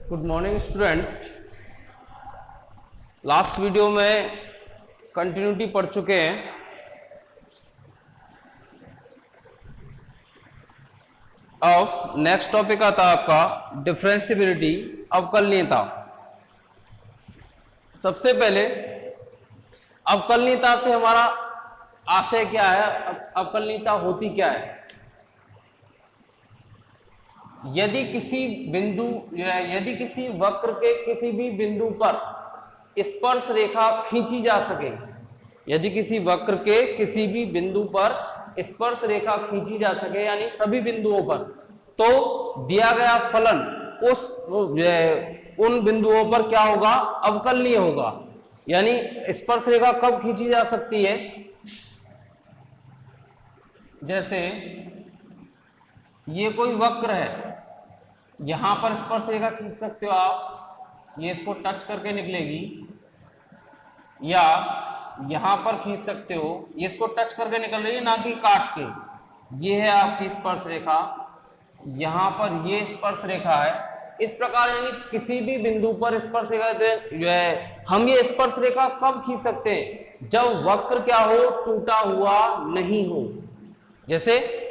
Good morning students. Last video में continuity पढ़ चुके हैं। अब नेक्स्ट टॉपिक आता है आपका डिफरेंशिएबिलिटी, अवकलनीयता। सबसे पहले अवकलनीयता से हमारा आशय क्या है, अवकलनीयता होती क्या है। यदि किसी वक्र के किसी भी बिंदु पर स्पर्श रेखा खींची जा सके, यदि किसी वक्र के किसी भी बिंदु पर स्पर्श रेखा खींची जा सके यानी सभी बिंदुओं पर, तो दिया गया फलन उन बिंदुओं पर क्या होगा, अवकलनीय होगा। यानी स्पर्श रेखा कब खींची जा सकती है, जैसे ये कोई वक्र है, यहां पर स्पर्श रेखा खींच सकते हो आप, ये इसको टच करके निकलेगी, या यहां पर खींच सकते हो, ये इसको टच करके निकल रही है ना कि काट के। ये है आपकी स्पर्श रेखा, यहां पर ये स्पर्श रेखा है। इस प्रकार यानी किसी भी बिंदु पर स्पर्श रेखा जो है, हम ये स्पर्श रेखा कब खींच सकते हैं, जब वक्र क्या हो, टूटा हुआ नहीं हो। जैसे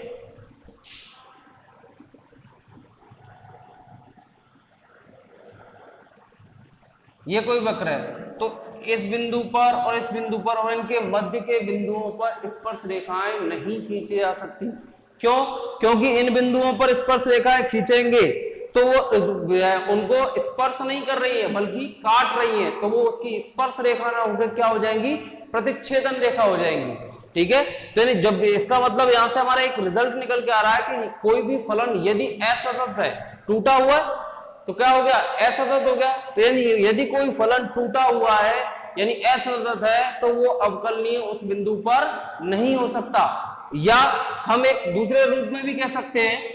ये कोई वक्र है, तो इस बिंदु पर और इस बिंदु पर और इनके मध्य के बिंदुओं पर स्पर्श रेखाएं नहीं खींची जा सकती। क्यों? क्योंकि इन बिंदुओं पर स्पर्श रेखाएं खींचेंगे तो वो उनको स्पर्श नहीं कर रही है बल्कि काट रही है, तो वो उसकी स्पर्श रेखा ना होकर क्या हो जाएंगी, प्रतिच्छेदन रेखा हो जाएंगी। ठीक है, तो जब इसका मतलब यहां से हमारा एक रिजल्ट निकल के आ रहा है कि कोई भी फलन यदि असतत है, टूटा हुआ है, तो क्या हो गया, असतत हो गया। तो यदि कोई फलन टूटा हुआ है यानी असतत है, तो वो अवकलनीय उस बिंदु पर नहीं हो सकता। या हम एक दूसरे रूप में भी कह सकते हैं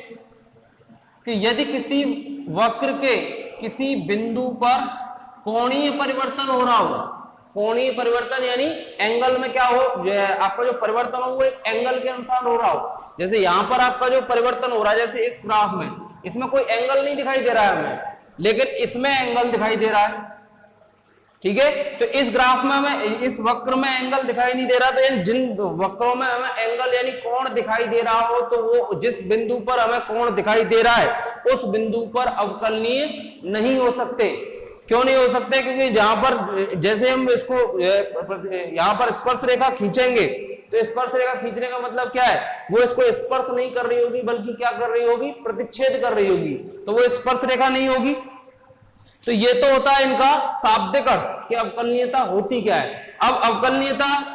कि यदि किसी वक्र के किसी बिंदु पर कोणीय परिवर्तन हो रहा हो, कोणीय परिवर्तन यानी एंगल में क्या हो, आपका जो परिवर्तन हो वो एक एंगल के अनुसार हो रहा हो। जैसे यहां पर आपका जो परिवर्तन हो रहा है, जैसे इस ग्राफ में, इसमें कोई एंगल नहीं दिखाई दे रहा है हमें, लेकिन इसमें एंगल दिखाई दे रहा है। ठीक है, तो इस ग्राफ में हमें, इस वक्र में एंगल दिखाई नहीं दे रहा, तो जिन वक्रों में हमें एंगल यानी कोण दिखाई दे रहा हो, तो वो जिस बिंदु पर हमें कोण दिखाई दे रहा है उस बिंदु पर अवकलनीय नहीं हो सकते। क्यों नहीं हो सकते? क्योंकि जहां पर जैसे हम इसको यहां पर स्पर्श रेखा खींचेंगे, तो स्पर्श रेखा खींचने का मतलब क्या है, वो इसको स्पर्श नहीं कर रही होगी बल्कि क्या कर रही होगी, प्रतिच्छेद कर रही होगी, तो वो स्पर्श रेखा नहीं होगी। तो ये तो होता है इनका शाब्दिक अर्थ कि अवकलनीयता होती क्या है। अब अवकलनीयता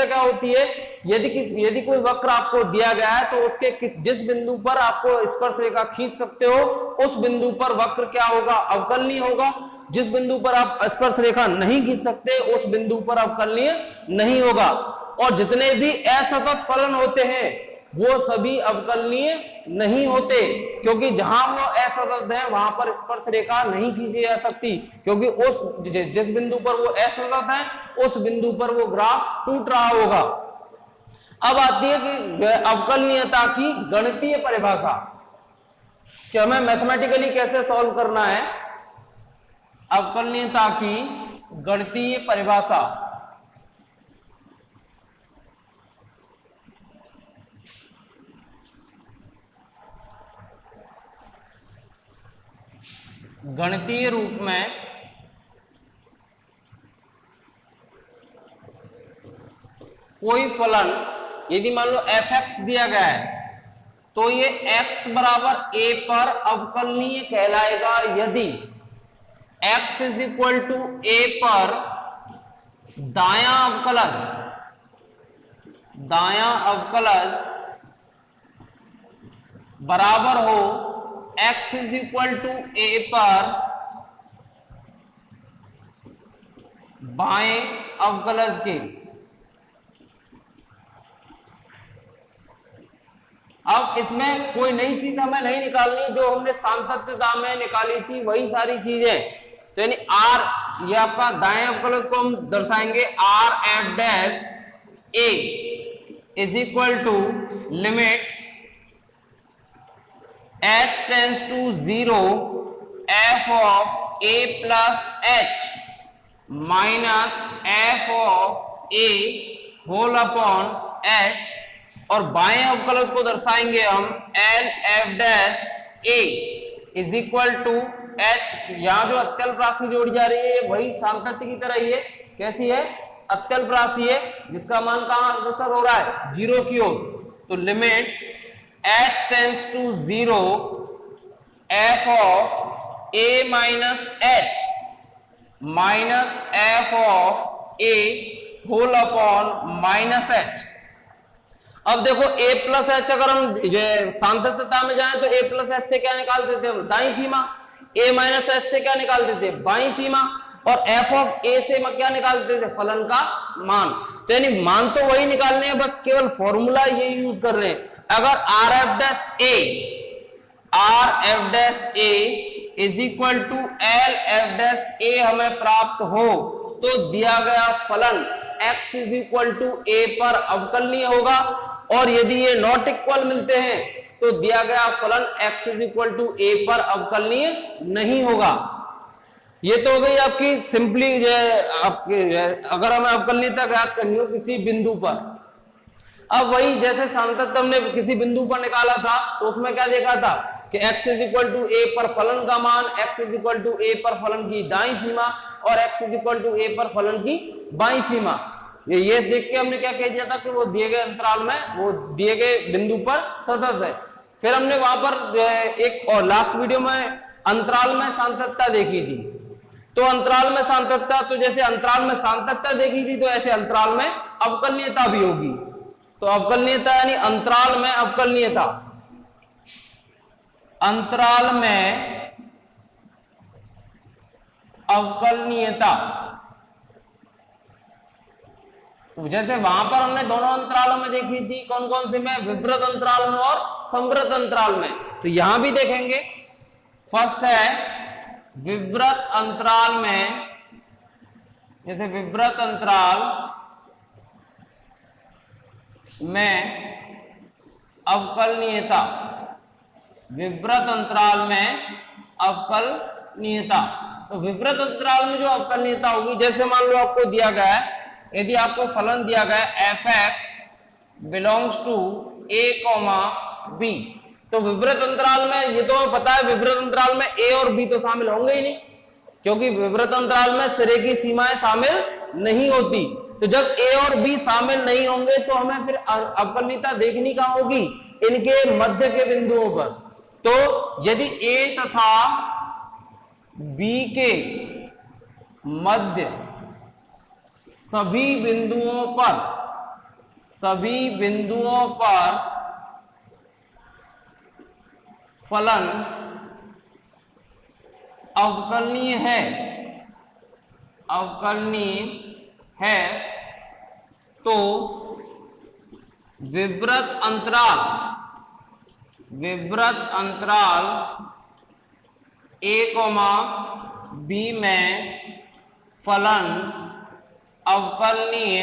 क्या होती है, यदि कोई वक्र आपको दिया गया है तो उसके जिस बिंदु पर आपको स्पर्श रेखा खींच सकते हो उस बिंदु पर वक्र क्या होगा, अवकलनीय होगा। जिस बिंदु पर आप स्पर्श रेखा नहीं खींच सकते उस बिंदु पर अवकलनीय नहीं होगा। और जितने भी असतत फलन होते हैं वो सभी अवकलनीय नहीं होते, क्योंकि जहां वो असतत है वहां पर स्पर्श रेखा नहीं खींची जा सकती, क्योंकि उस जिस बिंदु पर वो असतत है उस बिंदु पर वो ग्राफ टूट रहा होगा। अब आती है कि अवकलनीयता की गणितीय परिभाषा, कि हमें मैथमेटिकली कैसे सॉल्व करना है। अवकलनीयता की गणितीय परिभाषा, गणितीय रूप में कोई फलन यदि मान लो f(x) दिया गया है, तो ये x बराबर a पर अवकलनीय कहलाएगा यदि x is equal to a पर दायां अवकलज बराबर हो x is equal to a पर बाएं अवकलज के। अब इसमें कोई नई चीज हमें नहीं निकालनी, जो हमने सांतत्यता में निकाली थी वही सारी चीजें। तो यानी r, ये आपका दाएं अवकलज को हम दर्शाएंगे r(f) a is equal to limit h tends to 0 F of A plus H minus F of A whole upon H, और बाएं अवकलज को दर्शाएंगे हम L F dash A is equal to H. यहां जो अत्यल्प राशि जोड़ी जा रही है वही सामर्थ्य की तरह ही है। कैसी है? अत्यल्प राशि है, जिसका मान कहां अग्रसर हो रहा है? जीरो की ओर। तो limit h tends to zero F of A minus H minus F of A whole upon minus H. अब देखो a प्लस एच, अगर हम सांतत्यता में जाएं तो a प्लस एच से क्या निकाल देते हैं? दाईं सीमा। a माइनस एच से क्या निकाल देते हैं? बाईं सीमा। और f ऑफ a से क्या निकाल देते हैं? फलन का मान। तो यानी मान तो वही निकालने हैं, बस केवल फॉर्मूला ये यूज कर रहे हैं। अगर R F dash A is equal to L F dash A हमें प्राप्त हो तो दिया गया फलन x is equal to A पर अवकलनीय होगा, और यदि ये नॉट इक्वल मिलते हैं तो दिया गया फलन x is equal to A पर अवकलनीय नहीं होगा। ये तो हो गई आपकी सिंपली आपकी, अगर हमें अवकलनीयता ज्ञात करनी हो किसी बिंदु पर। अब वही जैसे सांतत्य हमने किसी बिंदु पर निकाला था तो उसमें क्या देखा था कि x is equal to A पर फलन का मान, x is equal to A पर फलन की दाईं सीमा और x is equal to A पर फलन की बाईं सीमा। ये देख के हमने क्या कह दिया था कि वो दिए गए अंतराल में, वो दिए गए बिंदु पर सतत है। फिर हमने वहां पर एक और लास्ट वीडियो में अंतराल में सांतत्यता देखी थी। तो अंतराल में सांतत्यता, तो जैसे अंतराल में सांतत्यता देखी थी तो ऐसे अंतराल में अवकलनीयता भी होगी। तो अवकलनीयता यानी अंतराल में अवकलनीयता, अंतराल में अवकलनीयता। तो जैसे वहां पर हमने दोनों अंतरालों में देखी थी, कौन कौन से में? विवृत अंतराल में और संवृत अंतराल में। तो यहां भी देखेंगे। फर्स्ट है विवृत अंतराल में, जैसे विवृत अंतराल में अवकलनीयता, विवृत अंतराल में अवकलनीयता। तो विवृत अंतराल में जो अवकलनीयता होगी, जैसे मान लो आपको दिया गया है, यदि आपको फलन दिया गया F X belongs to A comma B, तो विवृत अंतराल में ये तो पता है विवृत अंतराल में ए और बी तो शामिल होंगे ही नहीं, क्योंकि विवृत अंतराल में सिरे की सीमाएं शामिल नहीं होती। तो जब ए और बी शामिल नहीं होंगे तो हमें फिर अवकलनीयता देखनी कहां होगी? इनके मध्य के बिंदुओं पर। तो यदि ए तथा बी के मध्य सभी बिंदुओं पर फलन अवकलनीय है, तो विवृत अंतराल ए कॉमा बी में फलन अवकलनीय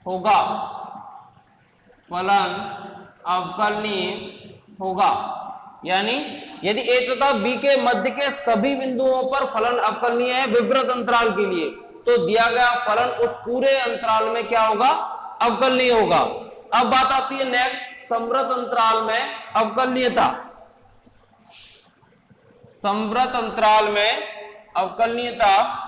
होगा, फलन अवकलनीय होगा। यानी यदि ए तथा बी के मध्य के सभी बिंदुओं पर फलन अवकलनीय है विवृत अंतराल के लिए, तो दिया गया फलन उस पूरे अंतराल में क्या होगा? अवकलनीय होगा। अब बात आती है नेक्स्ट संवृत अंतराल में अवकलनीयता। संवृत अंतराल में अवकलनीयता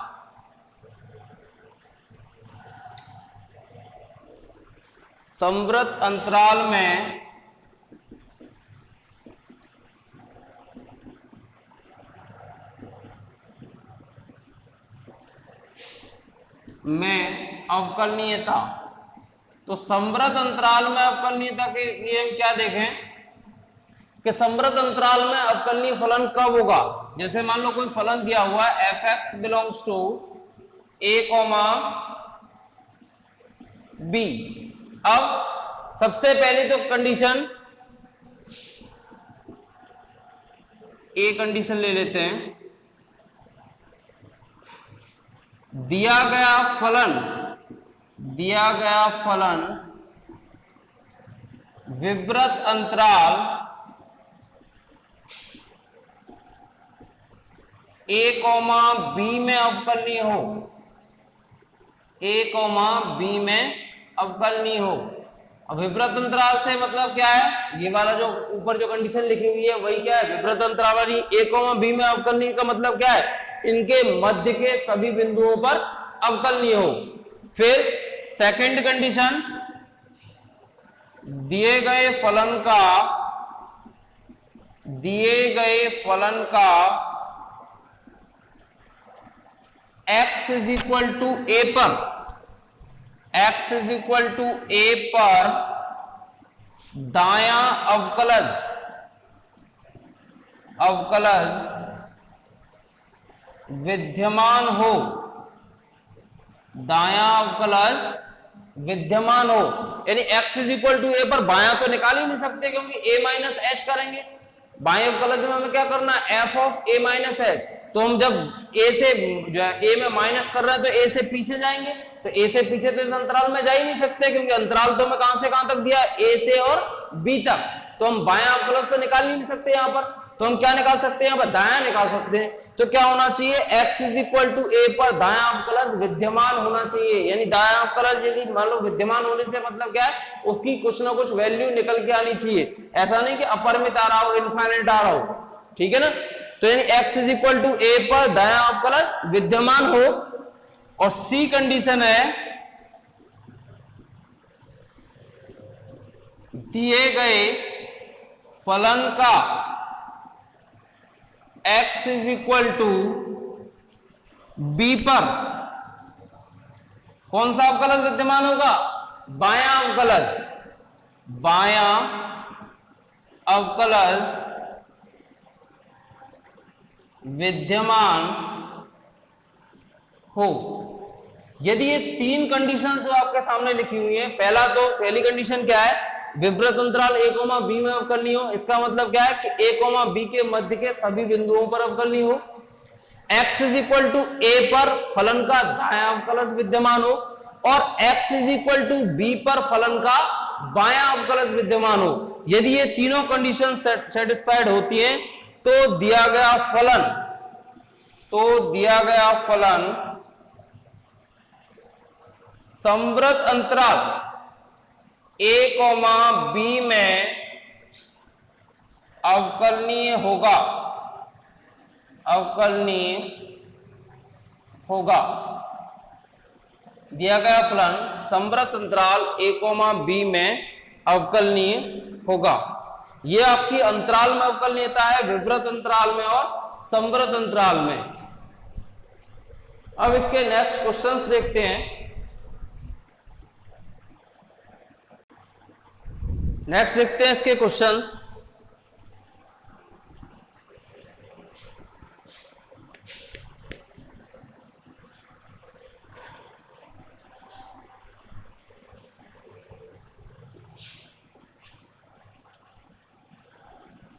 संवृत अंतराल में अवकलनीयता। तो संवृत अंतराल में अवकलनीयता के लिए हम क्या देखें कि संवृत अंतराल में अवकलनीय फलन कब होगा? जैसे मान लो कोई फलन दिया हुआ है F X belongs to A comma B. अब सबसे पहले तो कंडीशन ए कंडीशन ले लेते हैं। दिया गया फलन विवृत अंतराल ए कॉमा बी में अवकलनीय हो, ए कॉमा बी में अवकलनीय हो। अब विवृत अंतराल से मतलब क्या है, ये वाला जो ऊपर जो कंडीशन लिखी हुई है वही क्या है, विवृत अंतराल वाली ए कॉमा बी में अवकलनीय का मतलब क्या है, इनके मध्य के सभी बिंदुओं पर अवकलनीय हो। फिर सेकंड कंडीशन, दिए गए फलन का x is equal to A पर, x is equal to A पर दायां अवकलज विद्यमान हो, दायां अवकलज विद्यमान हो। यानी x is equal to A पर बायां तो निकाल ही नहीं सकते क्योंकि a माइनस एच करेंगे, बाएं अवकलज में हमें क्या करना है, f of a minus H. तो हम जब a से जो है a में माइनस कर रहे हैं तो a से पीछे जाएंगे, तो a से पीछे तो इस अंतराल में जा ही नहीं सकते क्योंकि अंतराल तो हमें कहां से कहां तक दिया, a से और b तक। तो हम बायां अवकलज तो निकाल ही नहीं सकते यहाँ पर, तो हम क्या निकाल सकते हैं, यहाँ पर दायां निकाल सकते हैं। तो क्या होना चाहिए, x is equal to A पर दायां अवकलज विद्यमान होना चाहिए। यानी दायां अवकलज यदि मान लो विद्यमान होने से मतलब क्या है, उसकी कुछ ना कुछ वैल्यू निकल के आनी चाहिए, ऐसा नहीं कि अपरिमित आ रहा हो, इनफाइनाइट आ रहा हो, ठीक है ना। तो यानी x is equal to A पर दायां अवकलज विद्यमान हो। और सी कंडीशन है, दिए गए फलन का x is equal to B पर कौन सा अवकलज विद्यमान होगा, बायां अवकलज विद्यमान हो। यदि ये तीन कंडीशन जो आपके सामने लिखी हुई है, पहली कंडीशन क्या है, विवृत अंतराल a कोमा b में अवकलनीय हो। इसका मतलब क्या है कि a कोमा b के मध्य के सभी बिंदुओं पर अवकलनीय हो। x is equal to a पर फलन का दायां अवकलज विद्यमान हो और x is equal to b पर फलन का बायां अवकलज विद्यमान हो। यदि ये तीनों कंडीशन सेटिस्फाइड होती हैं तो दिया गया फलन समवृत अंतराल a कोमा b में अवकलनीय होगा। दिया गया फलन समवृत अंतराल a कोमा b में अवकलनीय होगा। यह आपकी अंतराल में अवकलनीयता है, विवृत अंतराल में और समवृत अंतराल में। अब इसके नेक्स्ट क्वेश्चंस देखते हैं। नेक्स्ट देखते हैं इसके क्वेश्चंस।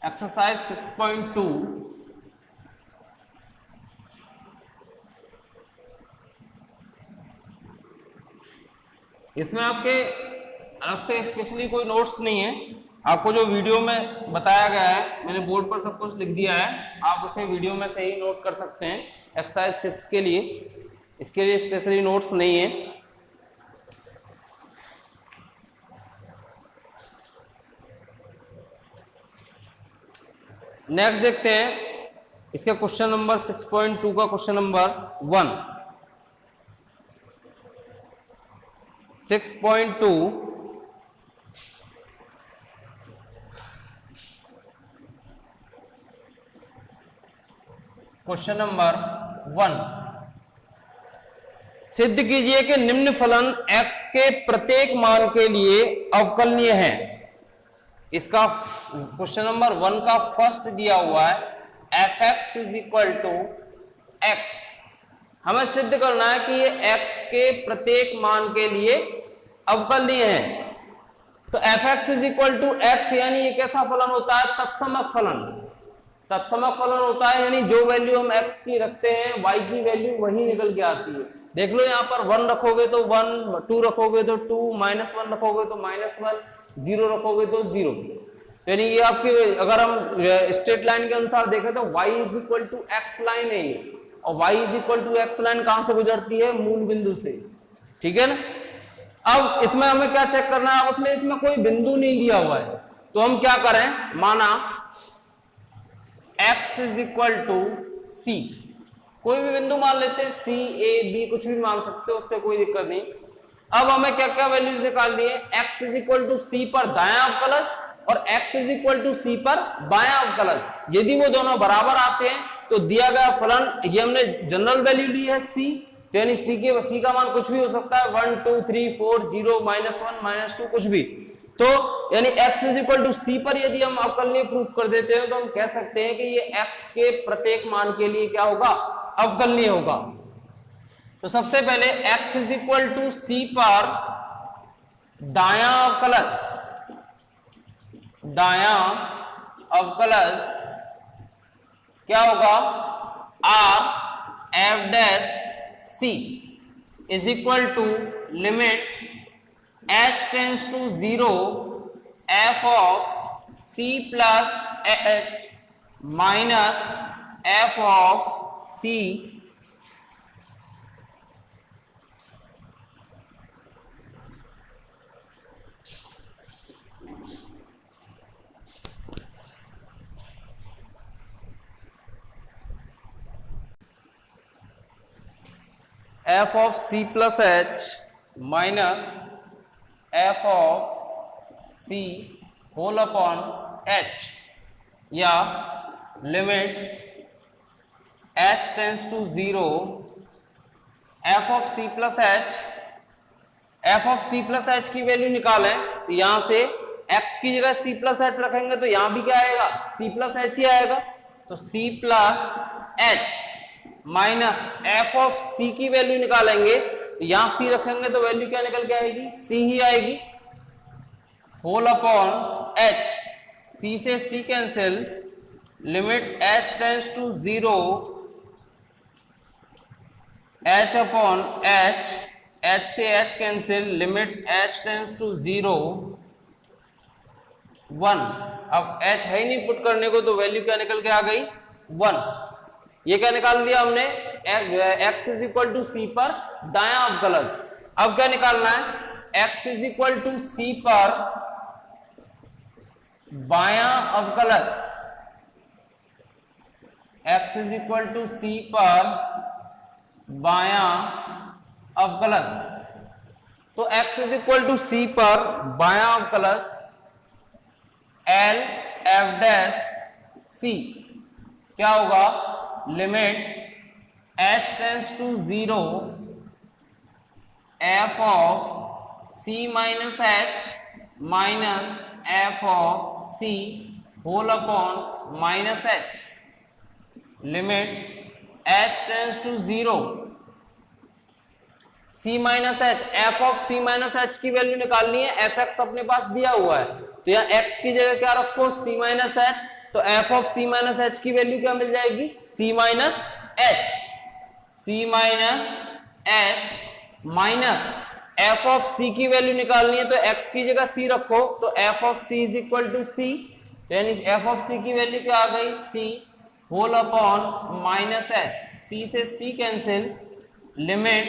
एक्सरसाइज 6.2 इसमें आपके अलग से स्पेशली कोई नोट्स नहीं है, आपको जो वीडियो में बताया गया है मैंने बोर्ड पर सब कुछ लिख दिया है, आप उसे वीडियो में से ही नोट कर सकते हैं। एक्सरसाइज 6 के लिए इसके लिए स्पेशली नोट्स नहीं है। नेक्स्ट देखते हैं इसका क्वेश्चन नंबर 6.2 का क्वेश्चन नंबर 1। 6.2 क्वेश्चन नंबर 1, सिद्ध कीजिए कि निम्न फलन x के प्रत्येक मान के लिए अवकलनीय है। इसका क्वेश्चन नंबर 1 का फर्स्ट दिया हुआ है f(x) is equal to x। हमें सिद्ध करना है कि ये x के प्रत्येक मान के लिए अवकलनीय है। तो f(x) is equal to x यानी ये कैसा फलन होता है, तत्समक फलन। तत्समक फलन होता है यानी जो वैल्यू हम x की रखते हैं y की वैल्यू वही निकल के आती है। देख लो यहाँ पर 1 रखोगे तो 1, 2 रखोगे तो 2, -1 रखोगे तो -1, 0 रखोगे तो 0। तो यानी ये आपकी, अगर हम स्ट्रेट लाइन के अनुसार देखें तो y is equal to X line है ये, और y is equal to X line कहां से गुजरती है? मूल बिंदु से। ठीक है ना। अब इसमें हमें क्या चेक करना है? उसने इसमें कोई बिंदु नहीं दिया हुआ है, तो हम क्या करें? माना x इज इक्वल टू सी, कोई भी बिंदु मान लेते हैं, सी ए बी कुछ भी मान सकते हो, उससे कोई दिक्कत नहीं। अब हमें क्या क्या वैल्यूज निकालनी है? x is equal to C पर दायां अवकलज और x is equal to C पर बायां अवकलज। यदि वो दोनों बराबर आते हैं तो दिया गया फलन, ये हमने जनरल वैल्यू ली है c, तो यानी सी का मान कुछ भी हो सकता है, 1 2 3 4 0 -1 -2 कुछ भी। तो यानी x is equal to C पर यदि हम अवकलनीय प्रूफ कर देते हैं तो हम कह सकते हैं कि ये x के प्रत्येक मान के लिए क्या होगा? अवकलनीय होगा। तो सबसे पहले x is equal to C पर दायां अवकलज क्या होगा? r f dash c is equal to limit h tends to 0 f of c plus h minus f of c f of c plus h minus f of c whole upon h, या limit h tends to 0 f of c plus h। f of c plus h की value निकालें तो यहां से x की जगह c plus h रखेंगे तो यहां भी क्या आएगा? c प्लस h ही आएगा। तो c plus h minus f of c की वैल्यू निकालेंगे तो यहां c रखेंगे तो वैल्यू क्या निकल के आएगी? c ही आएगी, होल अपॉन h, c से c cancel, limit h tends to 0 h upon h, h से h cancel, limit h tends to 0 1। अब h है ही नहीं पुट करने को तो वैल्यू क्या निकल के आ गई? 1। ये क्या निकाल दिया हमने? x is equal to C पर दायां अवकलज। अब क्या निकालना है? x is equal to C पर बायां अवकलज, x is equal to C पर बायां अवकलज। तो x is equal to C पर बायां अवकलज l f डैश c क्या होगा? Limit h tends to 0 f of c minus h minus f of c whole upon minus h, limit h tends to 0 c minus h, f of c minus h की value निकालनी है, fx अपने पास दिया हुआ है तो यहाँ x की जगह क्या रखो? c minus h। तो f of c minus h की वैल्यू क्या मिल जाएगी? c minus h, c minus h minus f of c की वैल्यू निकालनी है तो x की जगह c रखो तो f of c is equal to c, यानी f ऑफ c की वैल्यू क्या आ गई? c whole upon minus h, c से c cancel, limit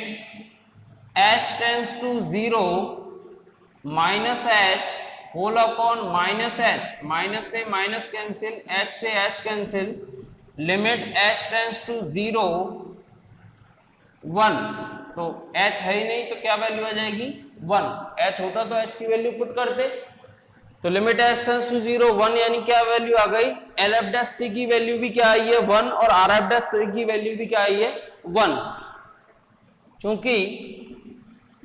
h tends to 0 minus h whole upon minus h, minus से minus cancel, h से h cancel, limit h tends to 0 1। तो h है ही नहीं तो क्या वैल्यू आ जाएगी? 1। h होता तो h की वैल्यू पुट करते। तो लिमिट h टेंस टू 0 1, यानी क्या वैल्यू आ गई? lf डैश c की वैल्यू भी क्या आई है? 1, और rf डैश c की वैल्यू भी क्या आई है? 1। क्योंकि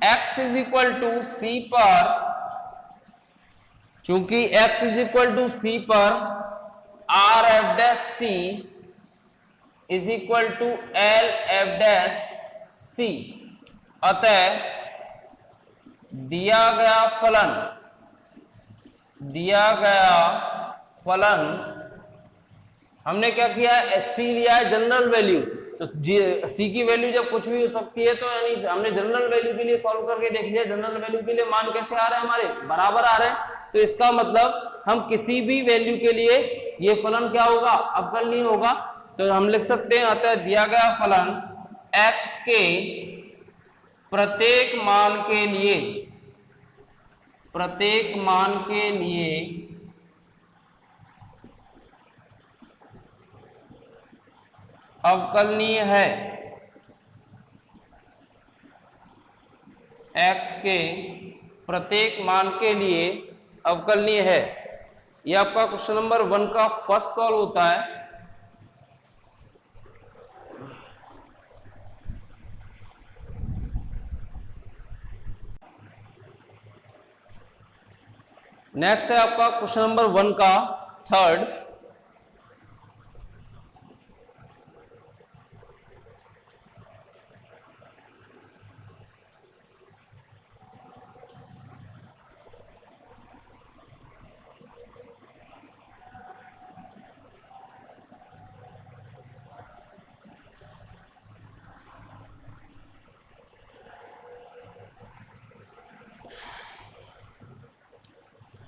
x is equal to c पर, क्योंकि x is equal to c पर R F dash C is equal to L F dash C, अतः दिया गया फलन हमने क्या किया? c लिया है जनरल वैल्यू, तो c की वैल्यू जब कुछ भी हो सकती है तो यानी हमने जनरल वैल्यू के लिए सॉल्व करके देख लिया, जनरल वैल्यू के लिए मान कैसे आ रहे हैं? हमारे बराबर आ रहे हैं। तो इसका मतलब हम किसी भी वैल्यू के लिए ये फलन क्या होगा, अवकलनीय होगा। तो हम लिख सकते हैं अतः दिया गया फलन x के प्रत्येक मान के लिए अवकलनीय है। x के प्रत्येक मान के लिए अवकलनीय है। यह आपका क्वेश्चन नंबर 1 का फर्स्ट सॉल्व होता है। नेक्स्ट है आपका क्वेश्चन नंबर 1 का थर्ड।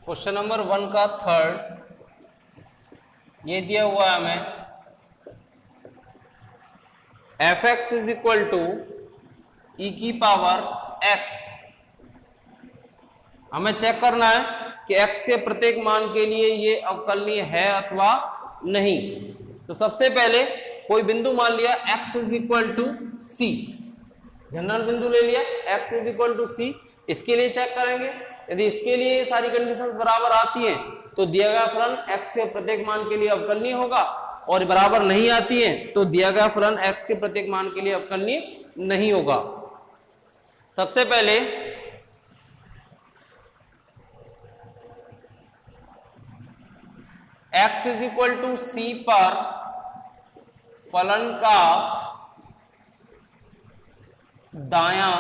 क्वेश्चन नंबर 1 का थर्ड ये दिया हुआ है हमें fx इज इक्वल टू ई की पावर x। हमें चेक करना है कि x के प्रत्येक मान के लिए ये अवकलनीय है अथवा नहीं। तो सबसे पहले कोई बिंदु मान लिया x is equal to C, general बिंदु ले लिया x is equal to C. इसके लिए चेक करेंगे, यदि इसके लिए ये सारी कंडीशंस बराबर आती हैं तो दिया गया फलन x के प्रत्येक मान के लिए अवकलनीय होगा, और बराबर नहीं आती हैं तो दिया गया फलन x के प्रत्येक मान के लिए अवकलनीय नहीं होगा। सबसे पहले x is equal to C पर फलन का दायां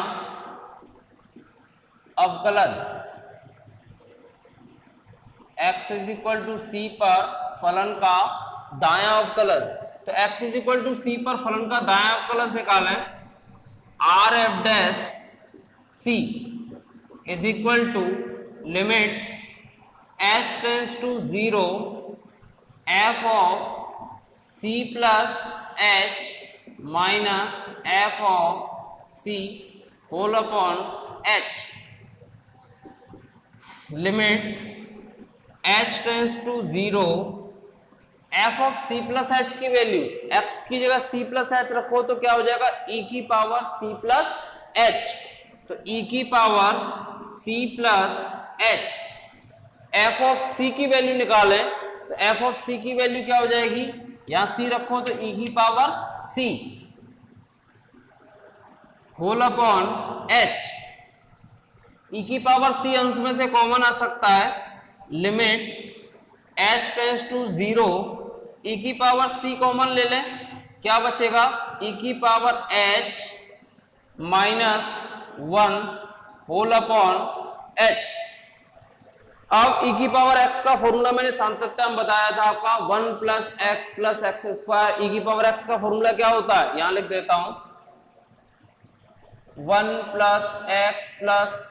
अवकलज, x is equal to C पर फलन का दायां अवकलज। तो x is equal to C पर फलन का दायां अवकलज निकालें। R F dash C is equal to limit h tends to 0 f of c plus h minus f of c whole upon h, limit h tends to 0 f of c plus h की value, x की जगह c plus h रखो तो क्या हो जाएगा e की power c plus h। तो e की power c plus h, f of c की वैल्यू निकालें तो f ऑफ c की वैल्यू क्या हो जाएगी, यहां c रखो तो e की power c whole upon h। e की पावर c अंश में से कॉमन आ सकता है, limit h tends to 0 e की पावर c कॉमन ले लें, क्या बचेगा e की power h minus 1 whole upon h। अब e की पावर x का फॉर्मूला मैंने सांतत्य में बताया था आपका 1 plus X plus X square. e की पावर x का फॉर्मूला क्या होता है, यहां लिख देता हूं 1 plus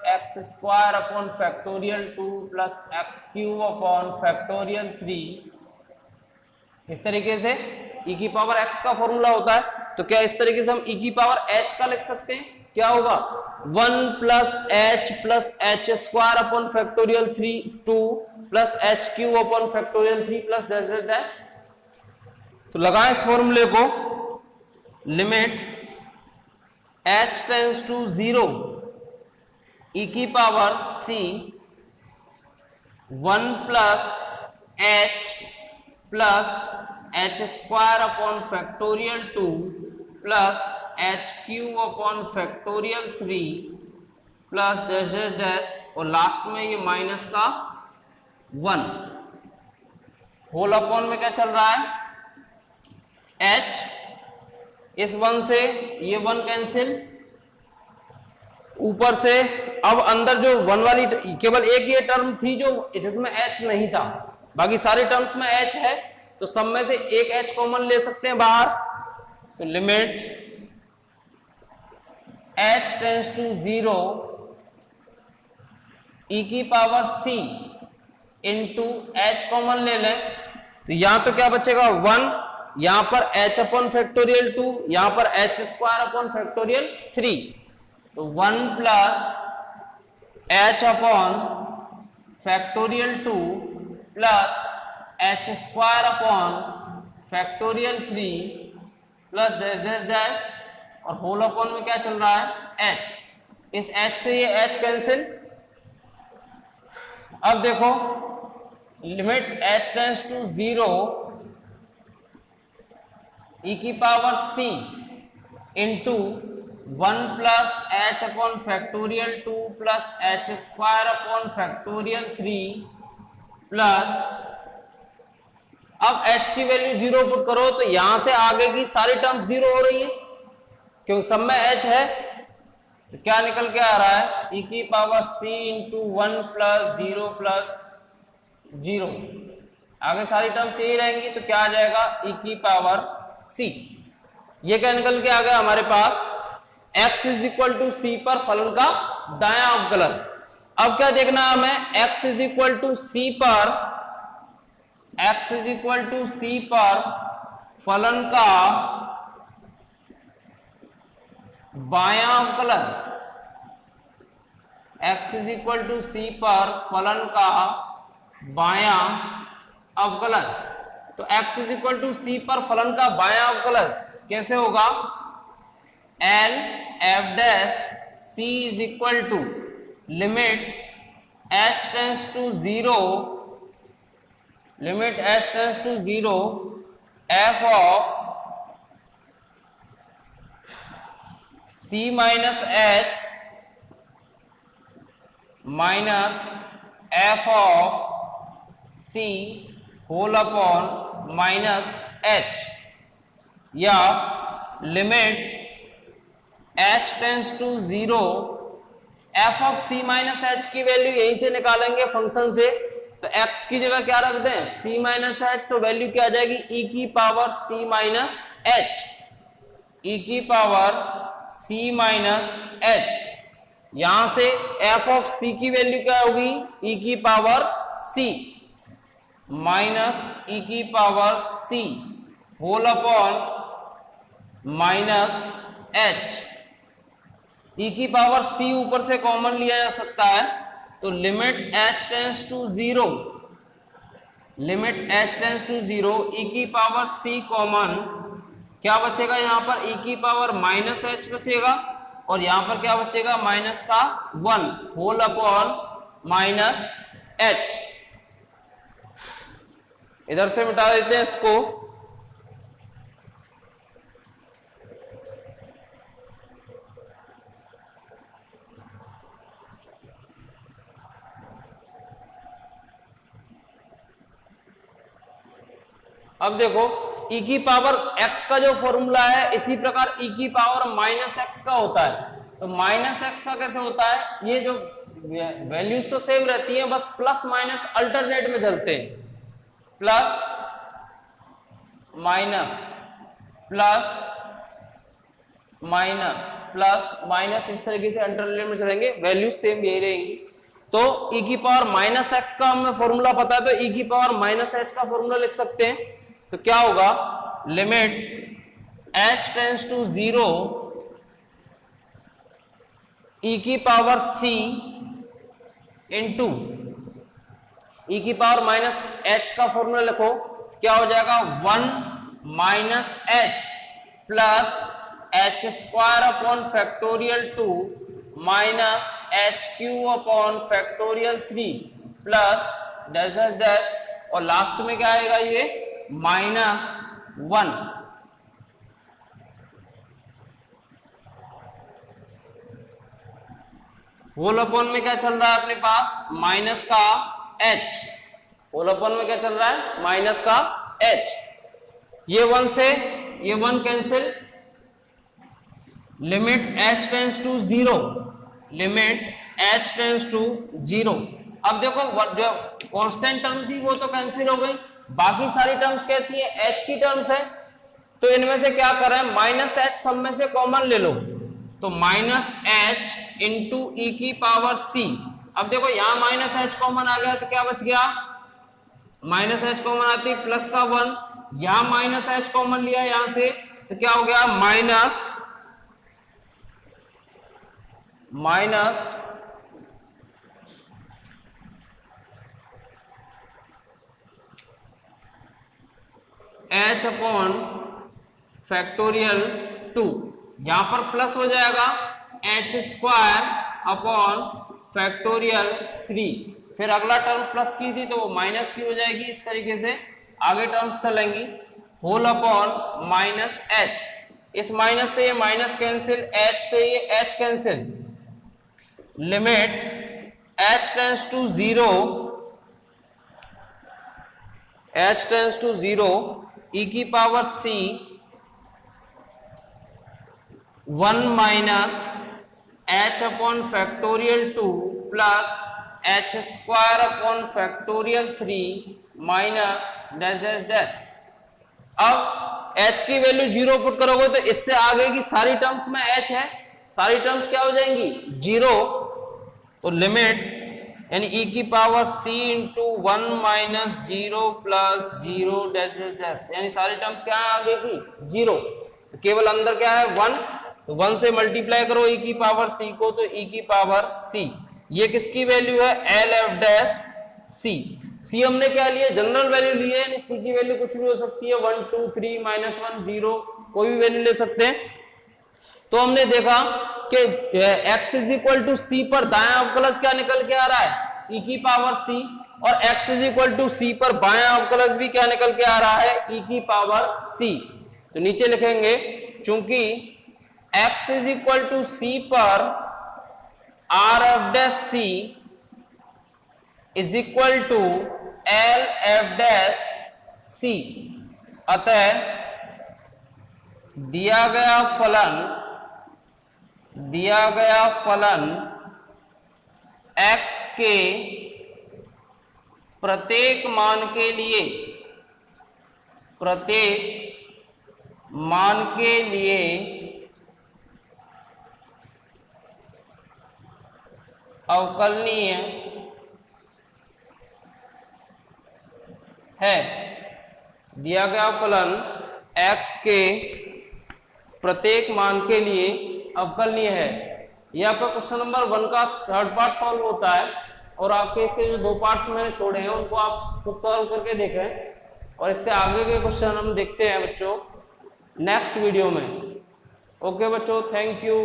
X square upon factorial 2 plus X cube upon factorial 3। इस तरीके से e की पावर x का फॉर्मूला होता है। तो क्या इस तरीके से हम e की पावर h का लिख सकते हैं, क्या होगा 1 plus h square upon factorial 2 plus H cube upon factorial 3 plus dash dash dash. तो लगाएं इस फॉर्मूले को, limit h tends to 0 e की power c 1 plus h square upon factorial 2 plus H cube upon factorial 3 plus dash dash dash, और last में ये minus का 1 होल अपॉन में क्या चल रहा है h, इस 1 से ये 1 कैंसिल, ऊपर से अब अंदर जो 1 वाली केवल एक ये टर्म थी जो जिसमें h नहीं था, बाकी सारे टर्म्स में h है, तो सब में से एक h कॉमन ले सकते हैं बाहर। तो limit h tends to 0 e की power c into H common ले लें तो यहां तो क्या बचेगा 1, यहां पर h अपॉन फैक्टोरियल 2, यहां पर h स्क्वायर अपॉन फैक्टोरियल 3, तो 1 plus h upon factorial 2 plus h square upon factorial 3 plus dash dash dash और होल अपॉन में क्या चल रहा है h, इस h से ये h कैंसिल। अब देखो limit h tends to 0 e की power c into 1 plus h upon factorial 2 plus h square upon factorial 3 plus, अब h की वैल्यू 0 पुट करो तो यहां से आगे की सारी टर्म्स 0 हो रही है क्योंकि सब में h है, तो क्या निकल के आ रहा है e की power c into 1 plus 0 plus 0, आगे सारी टर्म्स यही रहेंगी तो क्या आ जाएगा e की पावर c। ये क्या निकल के आ गया हमारे पास x is equal to c पर फलन का दायां अवकलज। अब क्या देखना है हमें x is equal to c पर, x is equal to c पर फलन का बायां अवकलज, x is equal to c पर फलन का बायां अवकलज। तो x is equal to c पर फलन का बायां अवकलज कैसे होगा, L F dash c is equal to limit h tends to 0, limit h tends to 0 f of c minus h minus f of c whole upon minus h, या limit h tends to 0 f of c minus h की value यहीं से निकालेंगे function से, तो x की जगह क्या रख दें c माइनस h, तो वैल्यू क्या आ जाएगी e की power c minus h, e की पावर c माइनस h। यहां से f ऑफ c की वैल्यू क्या होगी e की पावर c माइनस e की power c whole upon minus h, e की पावर c ऊपर से कॉमन लिया जा सकता है तो limit h tends to 0, limit h tends to 0 e की पावर c कॉमन, क्या बचेगा यहां पर e की पावर माइनस h बचेगा और यहां पर क्या बचेगा माइनस का 1 होल अपॉन माइनस h। इधर से मिटा देते हैं इसको, अब देखो e की पावर x का जो फॉर्मूला है इसी प्रकार e की पावर माइनस x का होता है, तो माइनस x का कैसे होता है, ये जो वैल्यूज तो सेम रहती हैं बस प्लस माइनस अल्टरनेट में चलते हैं, plus minus plus minus plus minus इस तरीके से अल्टरनेट में चलेंगे, वैल्यूज सेम यही रहेंगी। तो e की पावर माइनस x का हमें फॉर्मूला पता है तो e की पावर माइनस h का फॉर्मूला लिख सकते हैं, तो क्या होगा limit h tends to 0 e की पावर c इंटू e की पावर माइनस h का फॉर्मूला लिखो, क्या हो जाएगा 1 minus h plus h square upon factorial 2 minus h cube upon factorial 3 plus dash dash dash और लास्ट में क्या आएगा ये माइनस 1। होल अपॉन में क्या चल रहा है अपने पास माइनस का h, होल अपॉन में क्या चल रहा है माइनस का h, ये 1 से ये 1 cancel, limit h tends to 0, limit h tends to 0। अब देखो जो कांस्टेंट टर्म थी वो तो कैंसिल हो गई, बाकी सारी टर्म्स कैसी है h की टर्म्स है, तो इनमें से क्या करें माइनस h सब में से कॉमन ले लो, तो माइनस h इंटू ई की पावर c। अब देखो यहां माइनस h कॉमन आ गया तो क्या बच गया माइनस एच कॉमन आती है प्लस का 1, यहां माइनस एच कॉमन लिया यहां से तो क्या हो गया माइनस एच अपॉन फैक्टोरियल 2, यहां पर प्लस हो जाएगा एच स्क्वायर अपॉन फैक्टोरियल 3, फिर अगला टर्म प्लस की थी तो वो माइनस की हो जाएगी, इस तरीके से आगे टर्म्स चलेंगी, होल अपॉन माइनस एच, इस माइनस से ये माइनस कैंसिल, एच से ये h cancel, limit h tends to 0, h tends to 0 e की power c 1 minus h upon factorial 2 plus h square upon factorial 3 minus dash dash dash. अब h की value 0 put करोगे तो इससे आगे की सारी टर्म्स में h है, सारी टर्म्स क्या हो जाएंगी 0, तो लिमिट यानी e की power c into 1 minus 0 plus 0 dash dash dash, यानी सारी टर्म्स क्या है आगे की 0, तो केवल अंदर क्या है 1, तो 1 से मल्टीप्लाई करो e की पावर c को तो e की पावर c, ये किसकी वैल्यू है L F dash c, c हमने क्या लिया जनरल वैल्यू ली है, यानी c की वैल्यू कुछ भी हो सकती है 1 2 3 -1 0 कोई भी वैल्यू ले सकते हैं। तो हमने देखा कि x is equal to C पर दायां अवकलज क्या निकल के आ रहा है e की पावर c, और x is equal to C पर बायां अवकलज भी क्या निकल के आ रहा है e की पावर c, तो नीचे लिखेंगे चूंकि x is equal to C पर R F dash C is equal to L F dash C, अतः दिया गया फलन x के प्रत्येक मान के लिए अवकलनीय है। दिया गया फलन x के प्रत्येक मान के लिए अवकलनीय है। यह आपका क्वेश्चन नंबर 1 का थर्ड पार्ट सॉल्व होता है, और आपके इसके जो 2 पार्ट्स मैंने छोड़े हैं उनको आप खुद सॉल्व करके देखें, और इससे आगे के क्वेश्चन हम देखते हैं बच्चों नेक्स्ट वीडियो में। ओके बच्चों, थैंक यू।